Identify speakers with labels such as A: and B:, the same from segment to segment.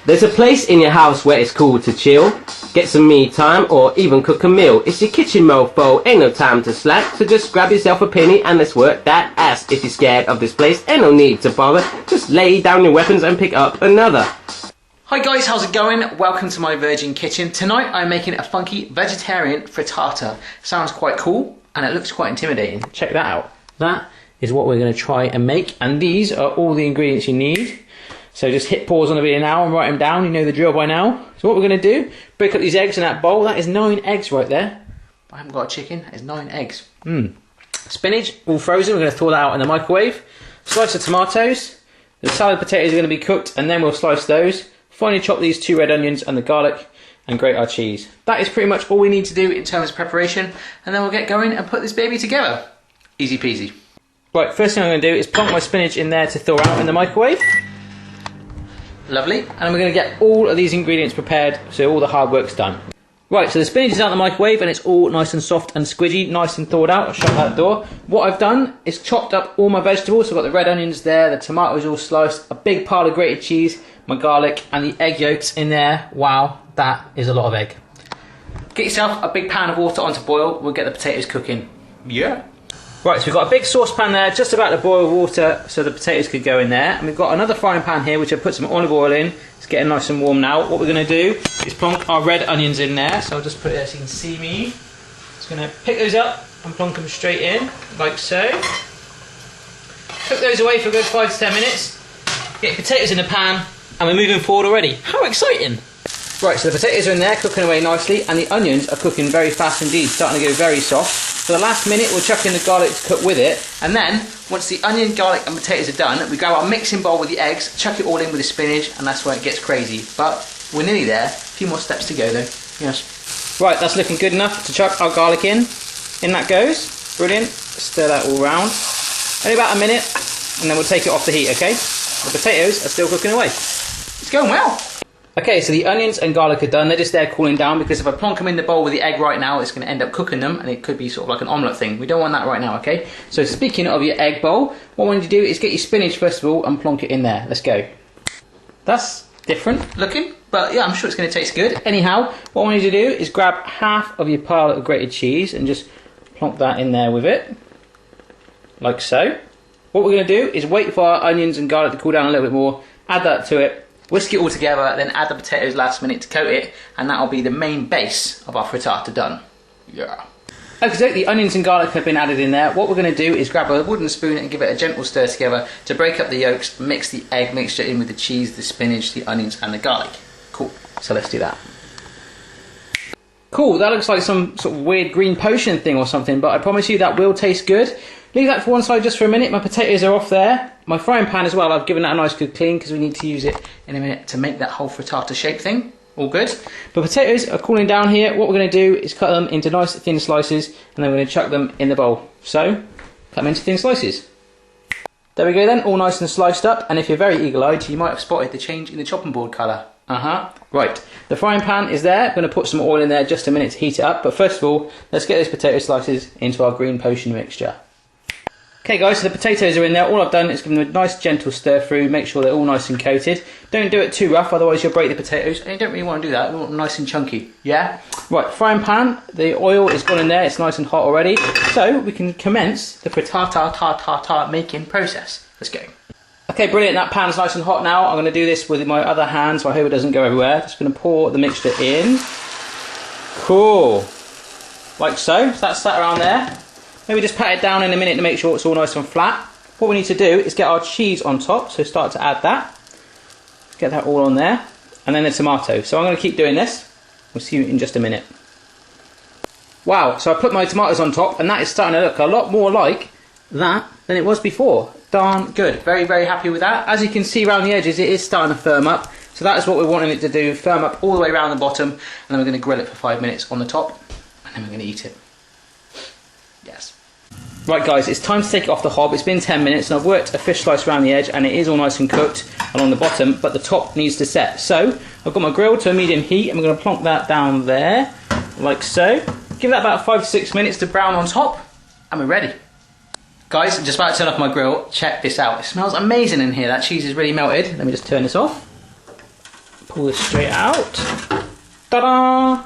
A: There's a place in your house where it's cool to chill, get some me time or even cook a meal. It's your kitchen mofo, ain't no time to slack, so just grab yourself a penny and let's work that ass. If you're scared of this place, ain't no need to bother, just lay down your weapons and pick up another.
B: Hi guys, how's it going? Welcome to my Virgin Kitchen. Tonight I'm making a funky vegetarian frittata. Sounds quite cool and it looks quite intimidating. Check that out. That is what we're going to try and make, and these are all the ingredients you need. So just hit pause on the video now and write them down. You know the drill by now. So what we're going to do, break up these eggs in that bowl. That is 9 eggs right there. I haven't got a chicken, that is 9 eggs. Spinach, all frozen, we're going to thaw that out in the microwave. Slice of tomatoes. The salad potatoes are going to be cooked and then we'll slice those. Finally chop these 2 red onions and the garlic and grate our cheese. That is pretty much all we need to do in terms of preparation, and then we'll get going and put this baby together. Easy peasy. Right, first thing I'm going to do is plonk my spinach in there to thaw out in the microwave. Lovely, and we're going to get all of these ingredients prepared so all the hard work's done. Right, so the spinach is out of the microwave and it's all nice and soft and squidgy, nice and thawed out. I'll shut that door. What I've done is chopped up all my vegetables. So I've got the red onions there, the tomatoes all sliced, a big pile of grated cheese, my garlic and the egg yolks in there. Wow, that is a lot of egg. Get yourself a big pan of water on to boil. We'll get the potatoes cooking. Yeah. Right, so we've got a big saucepan there, just about to boil water so the potatoes could go in there. And we've got another frying pan here, which I've put some olive oil in. It's getting nice and warm now. What we're going to do is plonk our red onions in there. So I'll just put it there so you can see me. Just going to pick those up and plonk them straight in, like so. Cook those away for a good 5 to 10 minutes. Get potatoes in the pan, and we're moving forward already. How exciting! Right, so the potatoes are in there, cooking away nicely, and the onions are cooking very fast indeed, starting to go very soft. For the last minute, we'll chuck in the garlic to cook with it, and then, once the onion, garlic and potatoes are done, we grab our mixing bowl with the eggs, chuck it all in with the spinach, and that's where it gets crazy. But we're nearly there. A few more steps to go though. Yes. Right, that's looking good enough to chuck our garlic in. In that goes. Brilliant. Stir that all round. Only about a minute, and then we'll take it off the heat, okay? The potatoes are still cooking away. It's going well. Okay, so the onions and garlic are done. They're just there cooling down, because if I plonk them in the bowl with the egg right now, it's going to end up cooking them, and it could be sort of like an omelette thing. We don't want that right now, okay? So speaking of your egg bowl, what I want you to do is get your spinach first of all and plonk it in there. Let's go. That's different looking, but yeah, I'm sure it's going to taste good. Anyhow, what I want you to do is grab half of your pile of grated cheese and just plonk that in there with it, like so. What we're going to do is wait for our onions and garlic to cool down a little bit more, add that to it, whisk it all together, then add the potatoes last minute to coat it, and that'll be the main base of our frittata done. Yeah. Okay, so the onions and garlic have been added in there. What we're going to do is grab a wooden spoon and give it a gentle stir together to break up the yolks, mix the egg mixture in with the cheese, the spinach, the onions and the garlic. Cool, so let's do that. Cool, that looks like some sort of weird green potion thing or something, but I promise you that will taste good. Leave that for one side just for a minute. My potatoes are off there. My frying pan as well, I've given that a nice good clean because we need to use it in a minute to make that whole frittata shape thing. All good. But potatoes are cooling down here. What we're going to do is cut them into nice thin slices, and then we're going to chuck them in the bowl. So, cut them into thin slices. There we go then, all nice and sliced up. And if you're very eagle-eyed, you might have spotted the change in the chopping board colour. Right, the frying pan is there. I'm going to put some oil in there just a minute to heat it up. But first of all, let's get those potato slices into our green potion mixture. Okay guys, so the potatoes are in there. All I've done is give them a nice gentle stir through, make sure they're all nice and coated. Don't do it too rough, otherwise you'll break the potatoes, and you don't really want to do that. You want them nice and chunky, yeah? Right, frying pan, the oil is gone in there, it's nice and hot already. So we can commence the frittata making process. Let's go. Okay, brilliant, that pan's nice and hot now. I'm going to do this with my other hand, so I hope it doesn't go everywhere. Just going to pour the mixture in. Cool. Like so, that's sat around there. Maybe just pat it down in a minute to make sure it's all nice and flat. What we need to do is get our cheese on top, so start to add that. Get that all on there. And then the tomato. So I'm going to keep doing this. We'll see you in just a minute. Wow, so I put my tomatoes on top, and that is starting to look a lot more like that than it was before. Darn good. Very, very happy with that. As you can see around the edges, it is starting to firm up. So that is what we're wanting it to do, firm up all the way around the bottom, and then we're going to grill it for 5 minutes on the top, and then we're going to eat it. Yes. Right guys, it's time to take it off the hob. It's been 10 minutes and I've worked a fish slice around the edge and it is all nice and cooked along the bottom, but the top needs to set. So I've got my grill to a medium heat and we're going to plonk that down there, like so. Give that about 5 to 6 minutes to brown on top and we're ready. Guys, I'm just about to turn off my grill. Check this out. It smells amazing in here. That cheese is really melted. Let me just turn this off. Pull this straight out. Ta-da!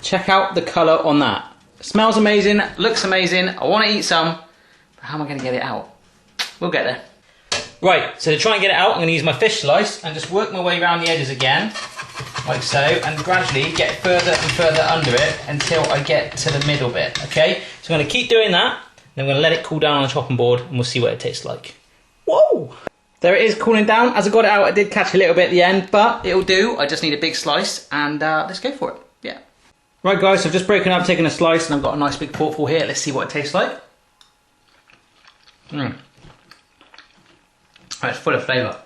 B: Check out the colour on that. It smells amazing, looks amazing. I want to eat some, but how am I going to get it out? We'll get there. Right, so to try and get it out, I'm going to use my fish slice and just work my way around the edges again, like so, and gradually get further and further under it until I get to the middle bit, okay? So I'm going to keep doing that, then I'm going to let it cool down on the chopping board, and we'll see what it tastes like. Whoa! There it is, cooling down. As I got it out, I did catch a little bit at the end, but it'll do. I just need a big slice, and let's go for it, yeah. Right guys, so I've just broken up, taken a slice, and I've got a nice big porkful here. Let's see what it tastes like. It's full of flavour.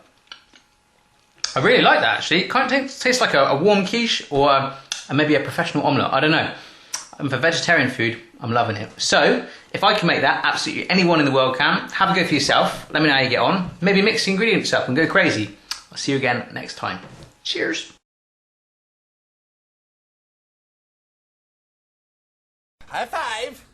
B: I really like that actually. It kind of tastes like a warm quiche or maybe a professional omelette. I don't know. And for vegetarian food, I'm loving it. So, if I can make that, absolutely anyone in the world can. Have a go for yourself. Let me know how you get on. Maybe mix the ingredients up and go crazy. I'll see you again next time. Cheers.
C: High five.